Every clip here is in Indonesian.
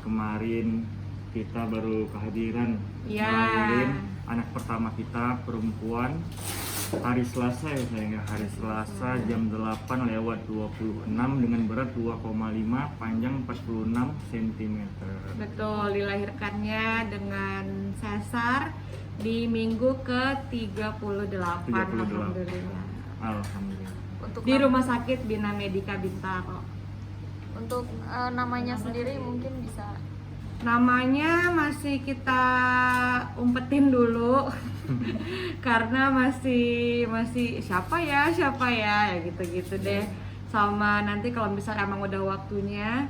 kemarin kita baru kehadiran Iya. anak pertama kita perempuan hari Selasa ya sayang, hari Selasa jam 8:26 dengan berat 2,5, panjang 46 cm. Betul, dilahirkannya dengan sesar di minggu ke-38. 38. Alhamdulillah. Alhamdulillah. Untuk Di Rumah Sakit Bina Medika Bintaro. untuk namanya sendiri mungkin bisa. Namanya masih kita umpetin dulu karena masih siapa ya gitu deh. Sama nanti kalau misalnya emang udah waktunya,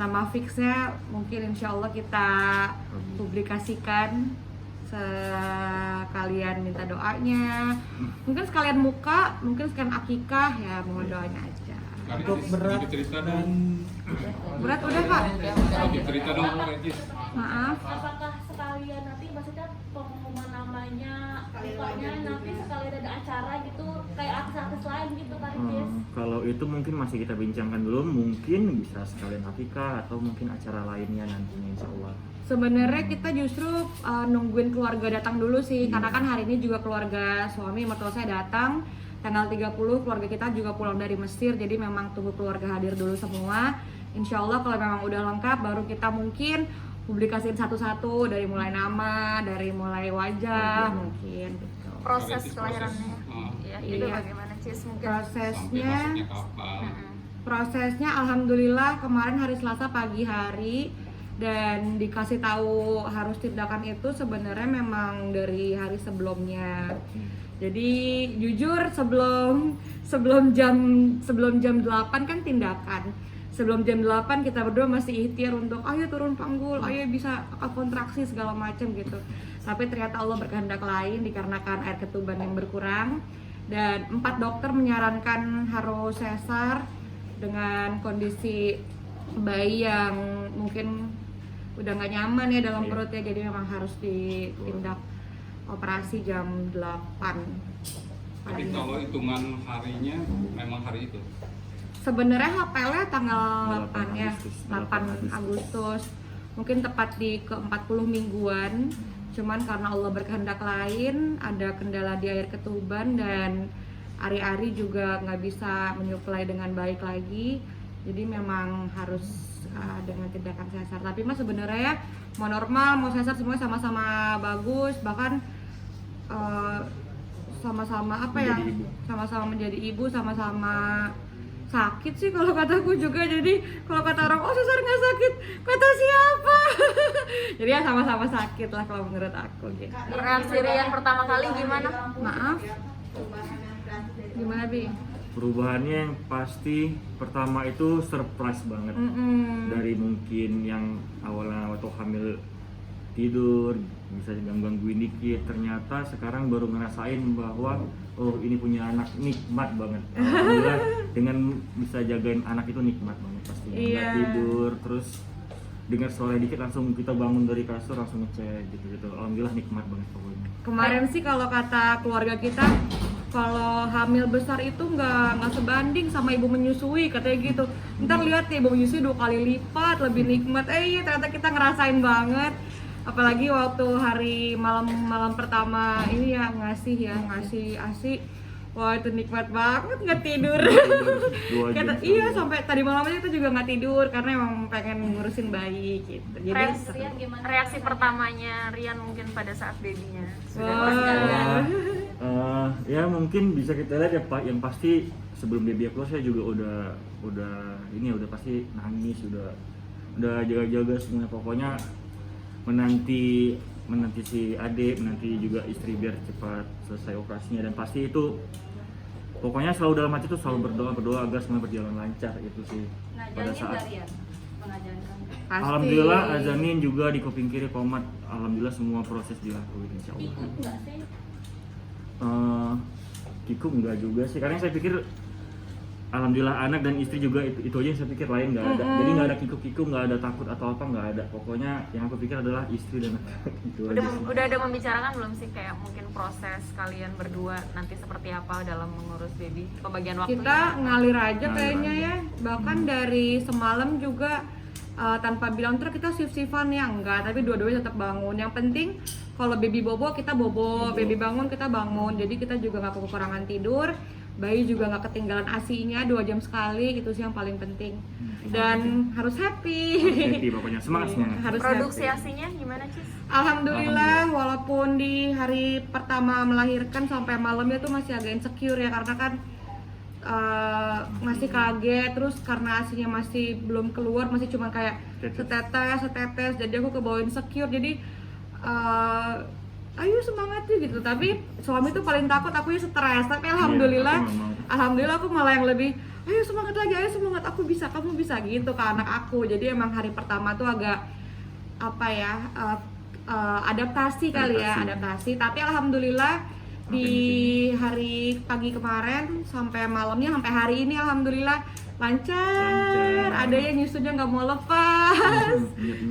nama fixnya mungkin insya Allah kita publikasikan, sekalian minta doanya, mungkin sekalian muka, mungkin sekalian akikah, ya mohon doanya aja. Untuk berat cerita dan Berat udah Pak? cerita dong Regis. Maaf. Apakah sekalian nanti maksudnya pengumuman namanya, mukanya nanti sekalian ada acara gitu kayak artis-artis lain gitu kan Jess? Kalau itu mungkin masih kita bincangkan dulu, mungkin bisa sekalian akikah atau mungkin acara lainnya nantinya insya Allah. Sebenarnya kita justru nungguin keluarga datang dulu sih, karena kan hari ini juga keluarga suami mertua saya datang. Tanggal 30 keluarga kita juga pulang dari Mesir, jadi memang tunggu keluarga hadir dulu semua. Insya Allah kalau memang udah lengkap baru kita mungkin publikasiin satu-satu, dari mulai nama, dari mulai wajah mungkin gitu. Proses Proses. kelahirannya. Iya. Itu Iya. bagaimana Cis mungkin? Prosesnya Masuknya kapan? Prosesnya alhamdulillah kemarin hari Selasa pagi hari, dan dikasih tahu harus tindakan itu sebenarnya memang dari hari sebelumnya. Jadi jujur sebelum jam 8 kan tindakan. Sebelum jam 8 kita berdua masih ikhtiar untuk ayo turun panggul, ayo bisa kontraksi segala macam gitu. Tapi ternyata Allah berkehendak lain dikarenakan air ketuban yang berkurang, dan 4 dokter menyarankan harus sesar dengan kondisi bayi yang mungkin udah nggak nyaman ya dalam perutnya, jadi memang harus ditindak operasi jam 8 Tapi pagi. kalau hitungan harinya memang hari itu. Sebenarnya HPL-nya tanggal 8 ya, 8 8 Agustus. Mungkin tepat di ke-40 mingguan. Cuman karena Allah berkehendak lain, ada kendala di air ketuban dan Ari-Ari juga nggak bisa menyuplai dengan baik lagi. Jadi memang harus dengan tindakan sesar. Tapi mas sebenarnya ya, mau normal, mau sesar semuanya sama-sama bagus. Bahkan sama-sama apa ya? Menjadi ibu. Sama-sama menjadi ibu, sama-sama sakit sih kalau kataku juga. Jadi kalau kata orang oh sesar nggak sakit, kata siapa? Jadi ya sama-sama sakit lah kalau menurut aku gitu. Reaksi Rian pertama kali gimana? Maaf, gimana Bi? Perubahannya yang pasti pertama itu surprise banget. Dari mungkin yang awalnya waktu hamil tidur bisa gangguin dikit, ternyata sekarang baru ngerasain bahwa oh ini punya anak, nikmat banget. Alhamdulillah dengan bisa jagain anak itu nikmat banget pasti. Nggak Iya. tidur terus dengar suara dikit langsung kita bangun dari kasur langsung ngecek gitu. Alhamdulillah nikmat banget pokoknya. Kemarin sih kalau kata keluarga kita, kalau hamil besar itu nggak sebanding sama ibu menyusui katanya gitu. Ntar lihat nih ibu menyusui 2 kali lipat lebih nikmat. Iya ternyata kita ngerasain banget. Apalagi waktu hari malam pertama ini ya ngasih ASI. Wah itu nikmat banget, nggak tidur. 2 jam. Iya sampai tadi malamnya itu juga nggak tidur karena emang pengen ngurusin bayi gitu. Jadi Rian gimana? Reaksi pertamanya Rian mungkin pada saat babynya sudah Wah. berjalan. Ya mungkin bisa kita lihat ya Pak, yang pasti sebelum baby keluar saya juga udah pasti nangis, udah jaga-jaga semuanya, pokoknya menanti si adik, menanti juga istri biar cepat selesai operasinya, dan pasti itu pokoknya selalu dalam hati itu selalu berdoa agar semua berjalan lancar itu sih pada saat. pasti. Alhamdulillah azanin juga di kuping kiri komat, alhamdulillah semua proses dilakuin insya Allah. Ikut nggak sih? Kikuk enggak juga sih, karena saya pikir alhamdulillah anak dan istri juga itu aja yang saya pikir, lain nggak ada. Jadi nggak ada kikuk nggak ada takut atau apa, nggak ada. Pokoknya yang aku pikir adalah istri dan anak itu aja sih. Udah ada membicarakan belum sih kayak mungkin proses kalian berdua nanti seperti apa dalam mengurus baby, pembagian waktunya? Kita ngalir aja Ngalir kayaknya aja. ya. Bahkan dari semalam juga tanpa bilang terus kita shift-shiftan ya, enggak, tapi dua-duanya tetap bangun. Yang penting kalau baby bobo kita bobo, baby bangun kita bangun, jadi kita juga nggak kekurangan tidur, bayi juga nggak ketinggalan ASI-nya 2 jam sekali, itu sih yang paling penting. Dan harus happy. Happy pokoknya, semangat semangat. Harus Produksi happy. ASINya gimana, Cis? Alhamdulillah, walaupun di hari pertama melahirkan sampai malamnya tuh masih agak insecure ya, karena kan masih kaget, terus karena ASINya masih belum keluar, masih cuma kayak setetes, jadi aku kebawa insecure, jadi ayo semangat ya gitu. Tapi suami tuh paling takut aku ya stres, tapi alhamdulillah, alhamdulillah aku malah yang lebih ayo semangat lagi, ayo semangat, aku bisa, kamu bisa gitu ke anak aku. Jadi emang hari pertama tuh agak apa ya, adaptasi kali ya, adaptasi. Tapi alhamdulillah di hari pagi kemarin sampai malamnya, sampai hari ini alhamdulillah lancar. Ada yang nyusunya nggak mau lepas.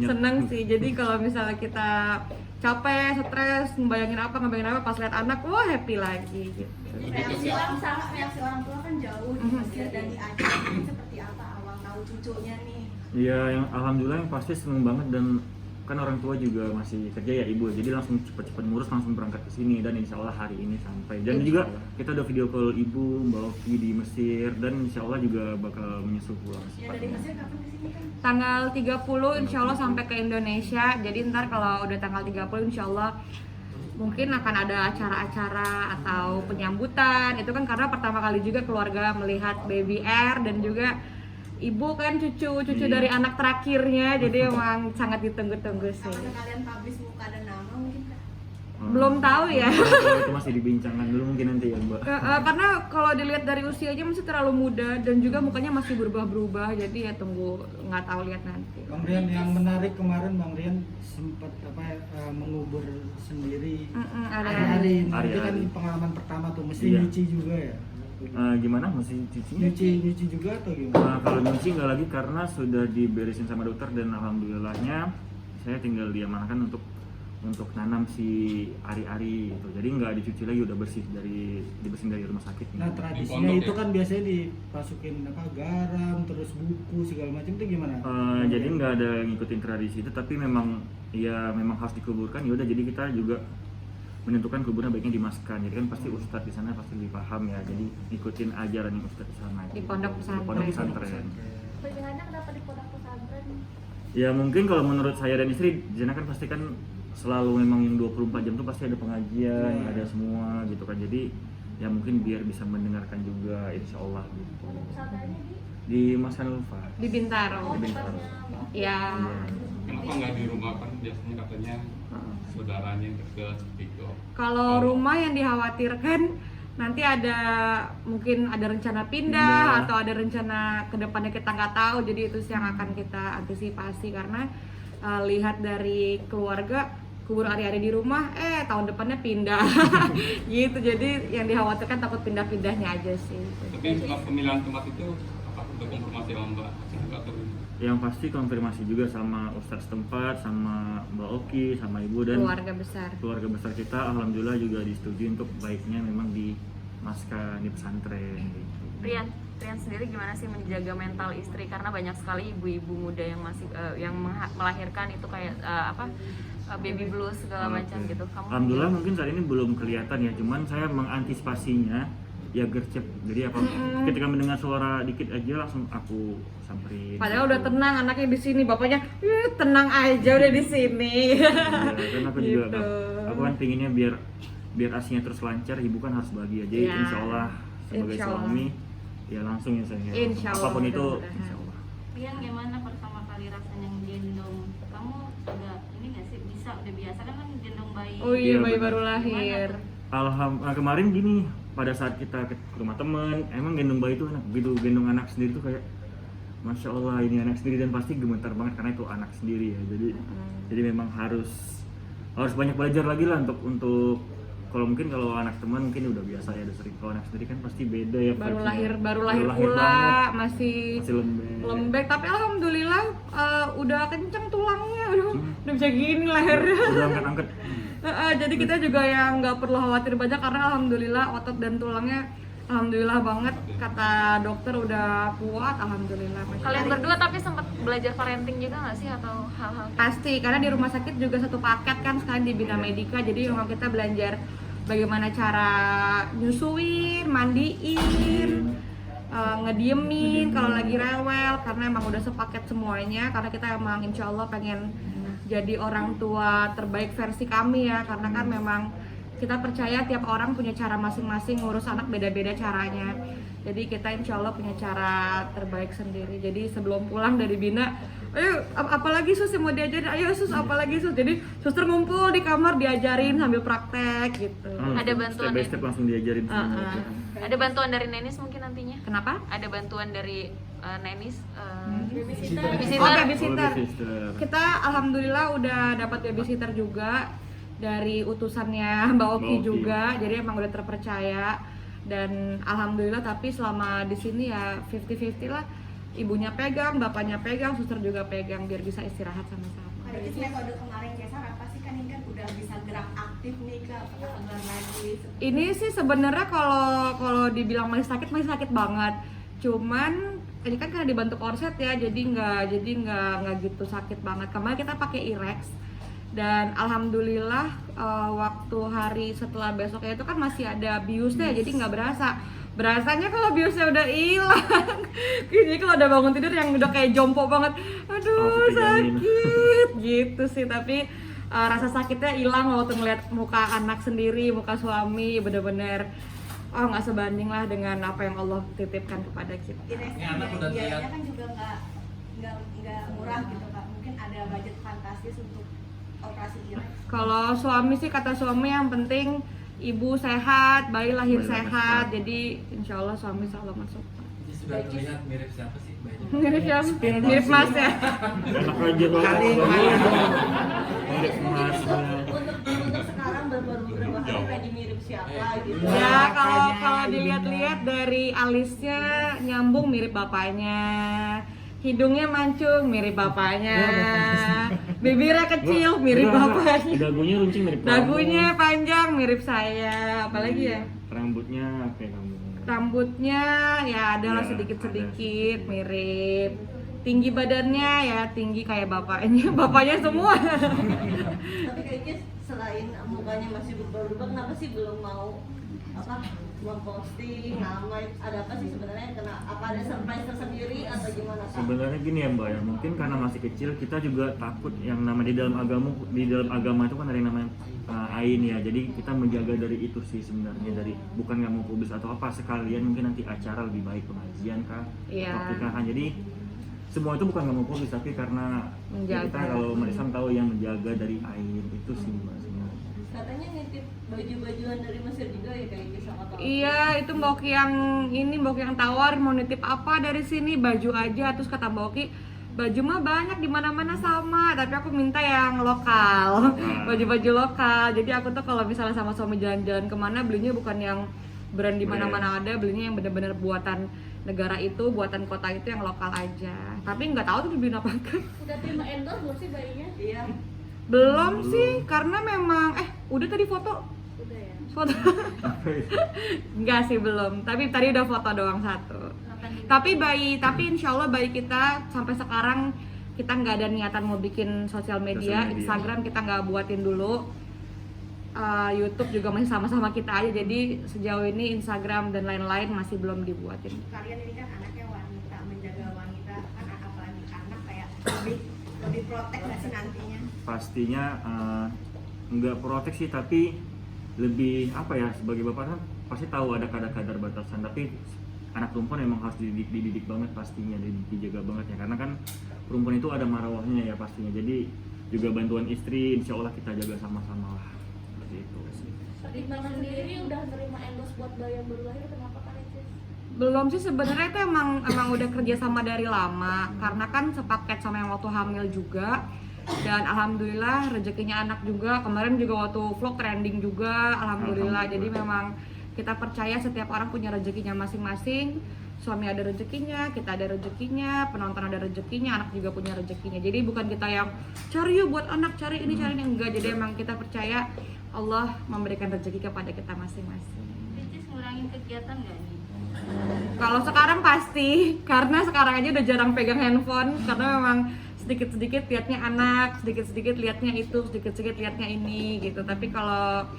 Seneng sih. Jadi kalau misalnya kita capek, stres, ngebayangin apa pas lihat anak, wah happy lagi gitu. Reaksi orang tua kan jauh nih, Mas, dari aja. Seperti apa awal tahu cucunya nih? Iya, yang alhamdulillah yang pasti seneng banget, dan kan orang tua juga masih kerja ya ibu, jadi langsung cepet-cepet ngurus, langsung berangkat ke sini, dan insya Allah hari ini sampai. Dan juga kita udah video call ibu Mbak Oki di Mesir, dan insya Allah juga bakal menyusul pulang Ya dari Mesir kapan kesini kan? Tanggal 30 insya Allah sampai ke Indonesia. Jadi ntar kalau udah tanggal 30 insya Allah mungkin akan ada acara-acara atau penyambutan. Itu kan karena pertama kali juga keluarga melihat baby air, dan juga ibu kan cucu dari anak terakhirnya, jadi emang sangat ditunggu-tunggu sih. Apakah kalian publish muka dan nama mungkin Kak? Belum tahu ya. Kalau itu masih dibincangkan dulu mungkin nanti ya Mbak. Karena kalau dilihat dari usianya masih terlalu muda, dan juga mukanya masih berubah-berubah, jadi ya tunggu, nggak tahu, lihat nanti. Bang Rian, yang menarik kemarin Bang Rian sempat mengubur sendiri hari-hari. Nah, itu kan Hari-hari. pengalaman pertama tuh, mesti Iya. nyuci juga ya. Gimana masih cucinya? Nyuci juga atau gimana? Kalau nyuci nggak lagi karena sudah diberesin sama dokter, dan alhamdulillahnya saya tinggal diamankan untuk nanam si ari-ari itu. Jadi nggak dicuci lagi, udah bersih dibersihin dari rumah sakit. Nah tradisinya itu kan biasanya dimasukin garam, terus buku segala macam, itu gimana? Jadi nggak ada ngikutin tradisi itu, tapi memang harus dikuburkan. Ya udah, jadi kita juga menentukan kuburnya baiknya dimaskan. Jadi kan pasti ustadz di sana pasti lebih paham ya. Jadi ikutin ajaran yang ustadz di sana. Di pondok pesantren. Di pondok pesantren. Pilihannya kenapa di pondok pesantren? Ya mungkin kalau menurut saya dan istri, di sana kan pasti kan selalu memang yang 24 jam tuh pasti ada pengajian, ada semua gitu kan. Jadi ya mungkin biar bisa mendengarkan juga, insya Allah gitu. Pondok pesantrennya Di Mas Hanulfa. Di Bintaro. Di Bintaro. Ya. Kenapa nggak di rumah, kan biasanya katanya saudaranya deket gitu. Kalau rumah yang dikhawatirkan nanti mungkin ada rencana pindah atau ada rencana kedepannya kita nggak tahu. Jadi itu sih yang akan kita antisipasi, karena lihat dari keluarga kubur hari-hari di rumah, tahun depannya pindah gitu. Jadi yang dikhawatirkan takut pindah-pindahnya aja sih. Tapi setelah pemilihan tempat itu apa udah konfirmasi sama Mbak atau Yang pasti konfirmasi juga sama ustadz setempat, sama Mbak Oki, sama ibu, dan keluarga besar kita. Alhamdulillah juga disetujui untuk baiknya memang dimaskan di pesantren gitu. Rian sendiri gimana sih menjaga mental istri, karena banyak sekali ibu-ibu muda yang masih melahirkan itu kayak baby blues segala macam gitu. Kamu Alhamdulillah mungkin saat ini belum kelihatan ya, cuman saya mengantisipasinya ya gercep. Jadi ketika mendengar suara dikit aja langsung aku samperin. Padahal udah tenang anaknya di sini, bapaknya tenang aja udah di sini. Ya, kan aku juga Gitu. aku kan pinginnya biar asinya terus lancar, ibu kan harus bahagia. Jadi Ya. insya Allah sebagai Insya Allah. suami ya langsung ya saya. Insya Allah, Apapun itu mudah-mudahan. insya Allah. Rian, gimana pertama kali rasanya gendong? Kamu udah ini nggak sih, udah biasa kan gendong bayi? Oh iya, Iya, bayi benar. baru lahir. Kemarin gini, pada saat kita ke rumah temen, emang gendong bayi itu enak begitu. Gendong anak sendiri tuh kayak Masya Allah, ini anak sendiri, dan pasti gemetar banget karena itu anak sendiri ya. Jadi memang harus banyak belajar lagi lah untuk kalau mungkin kalau anak teman mungkin udah biasa ya, udah sering. Kalau anak sendiri kan pasti beda ya. baru vibes-nya. lahir pula, banget. masih lembek, tapi alhamdulillah udah kenceng tulangnya, udah bisa gini lehernya. Udah angkat-angkat. Jadi kita juga yang nggak perlu khawatir banyak, karena alhamdulillah otot dan tulangnya Alhamdulillah banget, kata dokter udah kuat, alhamdulillah. Kalian berdua tapi sempat belajar parenting juga nggak sih atau hal-hal kayak Pasti, karena di rumah sakit juga satu paket kan sekarang di Bina Medika, jadi memang kita belajar bagaimana cara nyusuin, mandiin, ngediemin kalau lagi rewel, karena emang udah sepaket semuanya, karena kita emang insya Allah pengen jadi orang tua terbaik versi kami ya, karena kan memang kita percaya tiap orang punya cara masing-masing ngurus anak, beda-beda caranya. Jadi kita insya Allah punya cara terbaik sendiri. Jadi sebelum pulang dari Bina, ayo apalagi sus yang mau diajarin, ayo sus apalagi sus. Jadi suster ngumpul di kamar diajarin sambil praktek gitu. Ada bantuan step by step langsung diajarin semua. Ada bantuan dari nenis mungkin nantinya? Kenapa? Ada bantuan dari nenis babysitter. Oh, babysitter. babysitter. babysitter. Kita alhamdulillah udah dapat babysitter juga dari utusannya Mbak Oki Mbak Oki. juga, jadi emang udah terpercaya dan alhamdulillah. Tapi selama di sini ya 50-50 lah, ibunya pegang, bapaknya pegang, suster juga pegang biar bisa istirahat sama-sama. Ada metode kemarin Cesar apa sih, kan ini kan udah bisa gerak aktif nih Kak, apakah gelar lagi? Ini sih sebenarnya kalau dibilang masih sakit banget. Cuman ini kan karena dibantu korset ya, jadi nggak gitu sakit banget. Kemarin kita pakai Irex dan alhamdulillah waktu hari setelah besoknya itu kan masih ada biusnya, jadi nggak berasa. Berasanya kalau biusnya udah hilang. Jadi kalau udah bangun tidur yang udah kayak jompo banget, aduh sakit gitu sih. Tapi rasa sakitnya hilang waktu ngeliat muka anak sendiri, muka suami, bener-bener nggak sebanding lah dengan apa yang Allah titipkan kepada kita. Biayanya kan juga nggak murah gitu Kak. Mungkin ada budget fantastis untuk operasi Irex. Kalau suami sih, kata suami yang penting ibu sehat, bayi lahir sehat. Jadi insya Allah suami selalu masuk. Sudah terlihat mirip siapa sih bayinya? Mirip yang mirip Mas ya. Enak aja banget. Mirip Mas. Untuk sekarang baru beberapa hari lagi mirip siapa gitu. Ya kalau dilihat-lihat dari alisnya nyambung mirip bapaknya. Hidungnya mancung mirip bapaknya. Bibirnya kecil mirip bapaknya. Dagunya runcing mirip kamu. Dagunya panjang mirip saya. Apalagi ya? Rambutnya kayak kamu. Rambutnya ya adalah Ya, sedikit-sedikit ada. mirip. Tinggi badannya ya tinggi kayak bapaknya. Bapaknya semua. Tapi kayaknya selain mukanya masih berubah-ubah, kenapa sih belum mau memposting nama? Ada apa sih sebenarnya? Apa ada surprise tersendiri atau gimana Kak? Sebenarnya gini ya Mbak ya, mungkin karena masih kecil kita juga takut yang nama di dalam agama itu kan ada yang namanya ain ya. Jadi kita menjaga dari itu sih sebenarnya, dari bukan nggak mau publis atau apa, sekalian mungkin nanti acara lebih baik, pengajian kah, Iya. atau pernikahan. Jadi semua itu bukan nggak mau publis tapi karena Menjaga. kita kalau umat Islam tahu yang menjaga dari ain itu sih Mbak sebenarnya. Katanya nitip baju-bajuan dari Mesir juga ya kayak gitu sama Kak? Iya, itu Mbak Oki yang tawarin mau nitip apa dari sini, baju aja. Terus kata Mbak Oki, baju mah banyak di mana-mana sama, tapi aku minta yang lokal, baju-baju lokal. Jadi aku tuh kalau misalnya sama suami jalan-jalan kemana, belinya bukan yang brand di mana-mana ada, belinya yang benar-benar buatan negara itu, buatan kota itu, yang lokal aja. Tapi nggak tahu tuh dibeliin apa kan? Udah terima endorse belum sih bayinya? Iya. Belum sih, karena memang udah tadi foto. Udah ya. Foto. Enggak sih belum, tapi tadi udah foto doang satu. Tapi insya Allah bayi kita sampai sekarang kita nggak ada niatan mau bikin sosial media. Sosial media. Instagram kita nggak buatin dulu. YouTube juga masih sama-sama kita aja, jadi sejauh ini Instagram dan lain-lain masih belum dibuatin. Kalian ini kan anaknya wanita, menjaga wanita kan, apalagi anak kayak lebih protek nggak sih nantinya? Pastinya nggak protek sih, tapi lebih apa ya, sebagai bapak kan pasti tahu ada kadar batasan, tapi anak perempuan emang harus dididik banget pastinya, dijaga banget ya, karena kan perempuan itu ada marwahnya ya pastinya. Jadi juga bantuan istri insya Allah kita jaga sama-sama lah, seperti itu sih. Iqbal sendiri udah nerima endorse buat bayi yang baru lahir, kenapa Kak Ricis? Belum sih sebenarnya, itu emang udah kerja sama dari lama, karena kan sepaket sama yang waktu hamil juga. Dan alhamdulillah rezekinya anak juga, kemarin juga waktu vlog trending juga, alhamdulillah. Jadi memang kita percaya setiap orang punya rezekinya masing-masing. Suami ada rezekinya, kita ada rezekinya, penonton ada rezekinya, anak juga punya rezekinya. Jadi bukan kita yang cari yuk buat anak, cari ini, cari ini, enggak. Jadi emang kita percaya Allah memberikan rezeki kepada kita masing-masing. Ricis ngurangin kegiatan nggak nih? Kalau sekarang pasti, karena sekarang aja udah jarang pegang handphone karena memang sedikit-sedikit liatnya anak, sedikit-sedikit liatnya itu, sedikit-sedikit liatnya ini gitu. Tapi kalau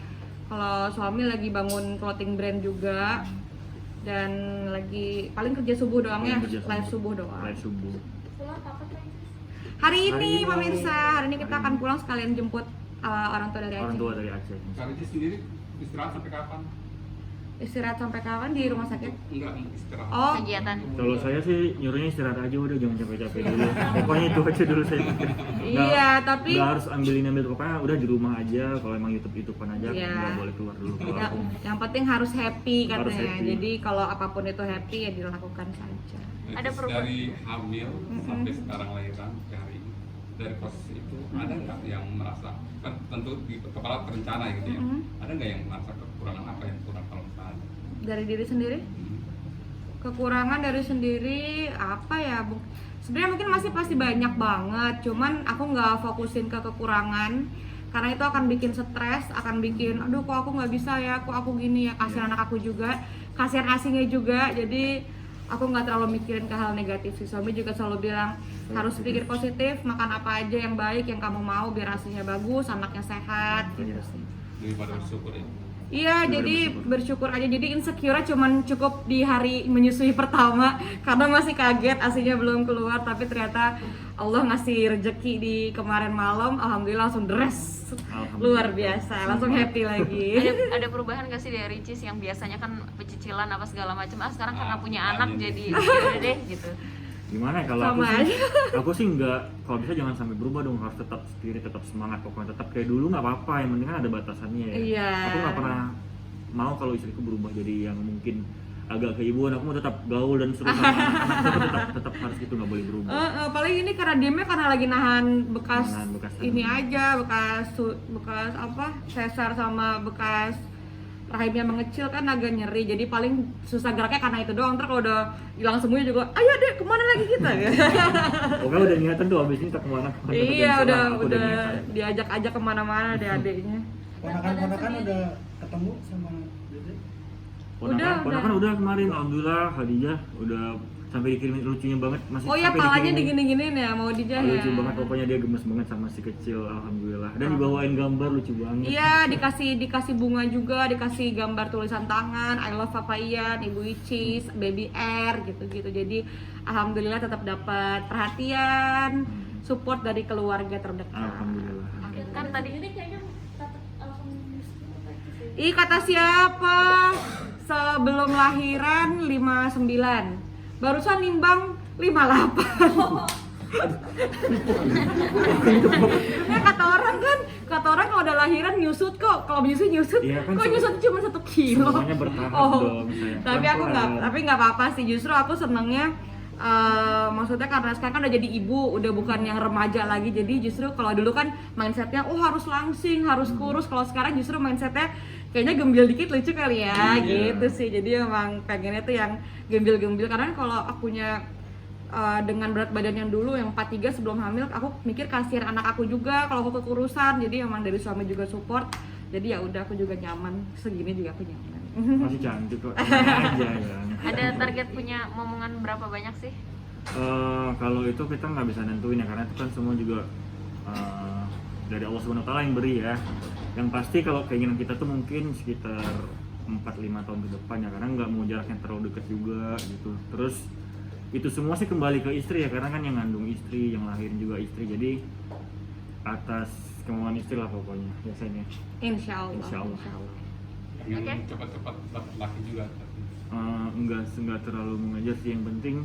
suami lagi bangun clothing brand juga dan lagi paling kerja subuh doang ya, live subuh doang. Live subuh. Pulang kapan Kak? Hari ini Hari ini, pemirsa, hari ini kita hari akan ini. pulang sekalian jemput orang tua dari Aceh. Orang tua dari Aceh. Kak Ricis sendiri istirahat sampai kapan? Istirahat sampai kapan di rumah sakit? Enggak istirahat. Oh, Kegiatan. Kalau saya sih nyuruhnya istirahat aja udah, jangan capek-capek dulu. Pokoknya itu aja dulu saya pikir. iya, tapi Nggak harus ambil pokoknya udah di rumah aja. Kalau emang YouTubean aja Iya. nggak boleh keluar dulu. Kalau ya, aku yang penting harus happy Harus katanya. happy. Jadi kalau apapun itu happy ya dilakukan saja. Ada perubahan. Dari hamil sampai sekarang lahiran ke hari ini, dari proses itu ada nggak yang merasa, kan tentu di kepala terencana gitu ya, ada nggak yang merasa kekurangan apa yang kurang kalau misalnya? Dari diri sendiri? Kekurangan dari sendiri apa ya, Bu? Sebenarnya mungkin masih pasti banyak banget, cuman aku nggak fokusin ke kekurangan karena itu akan bikin stres, akan bikin aduh kok aku nggak bisa ya, kok aku gini ya, kasihan anak aku juga, kasihan asingnya juga. Jadi aku nggak terlalu mikirin ke hal negatif sih. Suami juga selalu bilang harus pikir positif, makan apa aja yang baik yang kamu mau biar hasilnya bagus, anaknya sehat gitu sih. Daripada bersyukur ya. Iya, jadi bersyukur aja. Jadi insecure cuman cukup di hari menyusui pertama karena masih kaget aslinya belum keluar, tapi ternyata Allah ngasih rezeki di kemarin malam, alhamdulillah langsung deres. Alhamdulillah. Luar biasa, langsung happy lagi. Ada perubahan gak sih dari Ricis yang biasanya kan pecicilan apa segala macam, sekarang karena punya anak banyak. jadi yaudah deh gitu. Gimana ya, kalau Sama aku sih nggak, kalau bisa jangan sampai berubah dong, harus tetap spirit, tetap semangat, pokoknya tetap kayak dulu nggak apa-apa, yang penting kan ada batasannya ya. Iya. Aku nggak pernah mau kalau istriku berubah jadi yang mungkin agak keibuan. Aku mau tetap gaul dan seru sama anak-anak, aku tetap harus gitu, nggak boleh berubah. Paling ini karena diemnya karena lagi nahan bekas, Nahan bekas ini aja, bekas apa, sesar sama bekas rahimnya mengecil kan agak nyeri, jadi paling susah geraknya karena itu doang. Ntar kalau udah hilang semuanya juga, ayo deh kemana lagi kita ya. Pokoknya udah niatan tuh abis ini tak kemana. Iya, udah niatan. diajak-ajak kemana-mana deh adiknya. Ponakan-ponakan udah ketemu sama Dede? Ponakan udah kemarin, alhamdulillah Khadijah udah sampai dikirimin, lucunya banget masih. Oh iya, sampai palanya dikirimin. digini-giniin ya, mau dijahit. Lucu banget, pokoknya dia gemes banget sama si kecil, alhamdulillah. Dan dibawain gambar lucu banget. Iya, dikasih bunga juga, dikasih gambar tulisan tangan, I love Papa Ian, Ibu Icis, Baby R gitu-gitu. Jadi alhamdulillah tetap dapat perhatian, support dari keluarga terdekat. Alhamdulillah. Kan tadi Ini kayaknya alhamdulillah. Ih, kata siapa? Sebelum lahiran 59. Barusan nimbang 58. Nah, kata orang kalau udah lahiran nyusut kok. Kalau nyusut Iya kan, kok nyusut cuma 1 kilo. Semuanya bertahap dong, sayang. Tapi aku Pelan-pelan. nggak apa-apa sih. Justru aku senengnya maksudnya karena sekarang kan udah jadi ibu, udah bukan yang remaja lagi. Jadi justru kalau dulu kan mindsetnya harus langsing, harus kurus. Kalau sekarang justru mindsetnya kayaknya gembil dikit lucu kali ya, Iya. gitu sih. Jadi emang pengennya tuh yang gembil-gembil, karena kalau akunya dengan berat badan yang dulu yang 43 sebelum hamil, aku mikir kasihan anak aku juga kalau aku kekurusan. Jadi emang dari suami juga support. Jadi ya udah, aku juga nyaman, segini juga aku nyaman. Masih cantik kok. Tenang aja ya. Ada target punya momongan berapa banyak sih? Kalau itu kita nggak bisa nentuin ya, karena itu kan semua juga dari Allah SWT yang beri ya. Yang pasti kalau keinginan kita tuh mungkin sekitar 4-5 tahun ke depan ya, karena nggak mau jaraknya terlalu deket juga gitu. Terus itu semua sih kembali ke istri ya, karena kan yang ngandung istri, yang lahirin juga istri. Jadi atas kemauan istri lah pokoknya biasanya. Insya Allah. Insya Allah. Ingin Oke. cepat-cepat dapat laki juga. Enggak terlalu mengejar sih, yang penting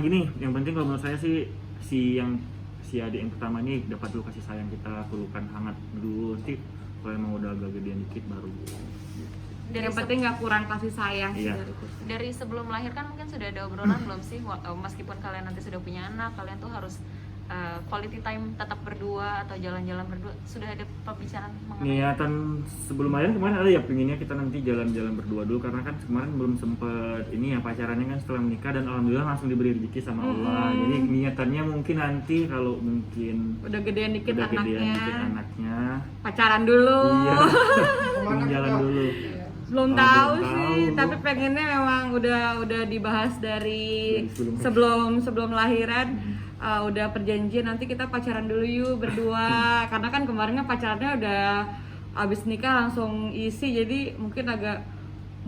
gini, yang penting kalau menurut saya sih si adik yang pertama ini dapat dulu kasih sayang kita, pelukan hangat dulu. Nanti kalau emang udah agak gedean dikit baru. Yang penting nggak kurang kasih sayang sih Iya. dariku. Dari sebelum melahirkan mungkin sudah ada obrolan belum sih, meskipun kalian nanti sudah punya anak, kalian tuh harus quality time tetap berdua atau jalan-jalan berdua, sudah ada pembicaraan mengenai Niatan sebelum lahiran kemarin ada ya, pinginnya kita nanti jalan-jalan berdua dulu, karena kan kemarin belum sempet ini ya pacarannya kan setelah menikah, dan alhamdulillah langsung diberi rezeki sama Allah. Jadi niatannya mungkin nanti kalau mungkin Udah gedean dikit udah gedean anaknya, dikit anaknya, pacaran dulu. iya, pengen jalan dulu. Belum Oh, tahu belum sih, tahu. tapi pengennya memang udah dibahas dari Dari sebelum lahiran. Udah perjanjian nanti kita pacaran dulu yuk berdua. Karena kan kemarin kan pacarannya udah abis nikah langsung isi, jadi mungkin agak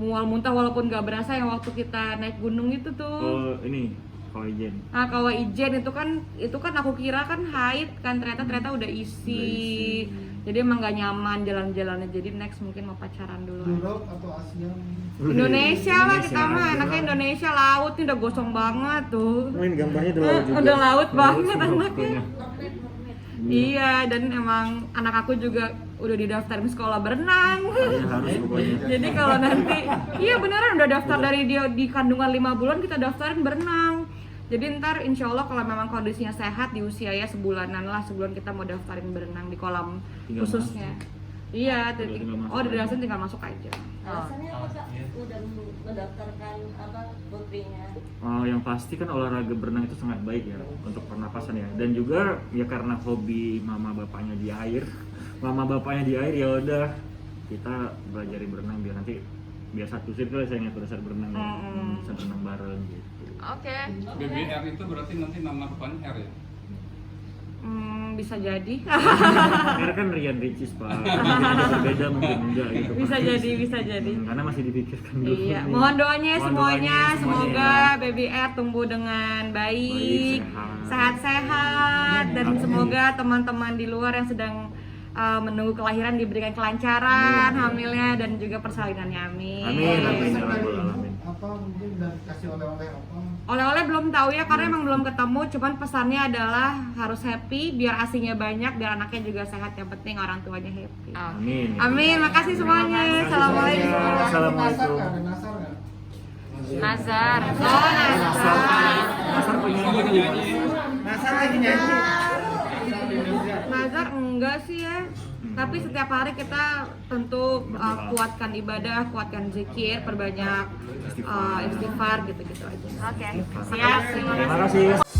mual muntah walaupun gak berasa yang waktu kita naik gunung itu tuh. Oh ini kalau izin. Nah kalau ijen itu kan aku kira kan haid kan, ternyata udah isi. Jadi emang gak nyaman jalan-jalannya, jadi next mungkin mau pacaran dulu. Europe atau Asia? Indonesia lah kita mah, enaknya Indonesia, laut nih udah gosong banget tuh. Main gambarnya udah laut juga. Udah laut banget semua anaknya. pokoknya. Iya, dan emang anak aku juga udah didaftarin sekolah berenang. Iya, harus pokoknya. Jadi kalau nanti, iya beneran udah daftar dari dia di kandungan 5 bulan kita daftarin berenang. Jadi ntar insya Allah kalau memang kondisinya sehat di usia ya sebulanan lah, sebulan kita mau daftarin berenang di kolam Tinggal khususnya. Iya, Tinggal masuk oh di dalam tinggal masuk aja. Alasannya apa kak? Udah mendaftarkan apa putrinya? Yang pasti kan olahraga berenang itu sangat baik ya untuk pernapasan ya, dan juga ya karena hobi mama bapaknya di air, ya udah kita belajar berenang biar nanti biar satu sirkel saya pada saat berenang ya, bisa berenang bareng gitu. Oke. BBR itu berarti nanti nama depannya R ya? Bisa jadi. Karena kan Rian Ricis pak, berbeda mungkin enggak gitu. Bisa jadi. Karena masih dipikirkan dulu. Iya, nih. mohon doanya Mohon semuanya, doanya semoga ya. Baby R tumbuh dengan baik, Baik, sehat-sehat, dan Amin. semoga teman-teman di luar yang sedang menunggu kelahiran diberikan kelancaran hamilnya dan juga persalinannya, amin. Amin. Ya Rabbal Alamin. Apa mungkin dan kasih oleh-oleh apa? Oleh-oleh belum tahu ya karena emang belum ketemu, cuman pesannya adalah harus happy biar asinya banyak, biar anaknya juga sehat, yang penting orang tuanya happy. Amin. Amin, makasih semuanya. Assalamualaikum. Assalamualaikum. Ada nasar nggak? Nazar. Oh, Nasar penyanyi. Nasar lagi nyanyi. Nazar enggak sih ya. Tapi setiap hari kita tentu kuatkan ibadah, kuatkan zikir, perbanyak istighfar gitu-gitu aja. Oke. Siap. Terima kasih.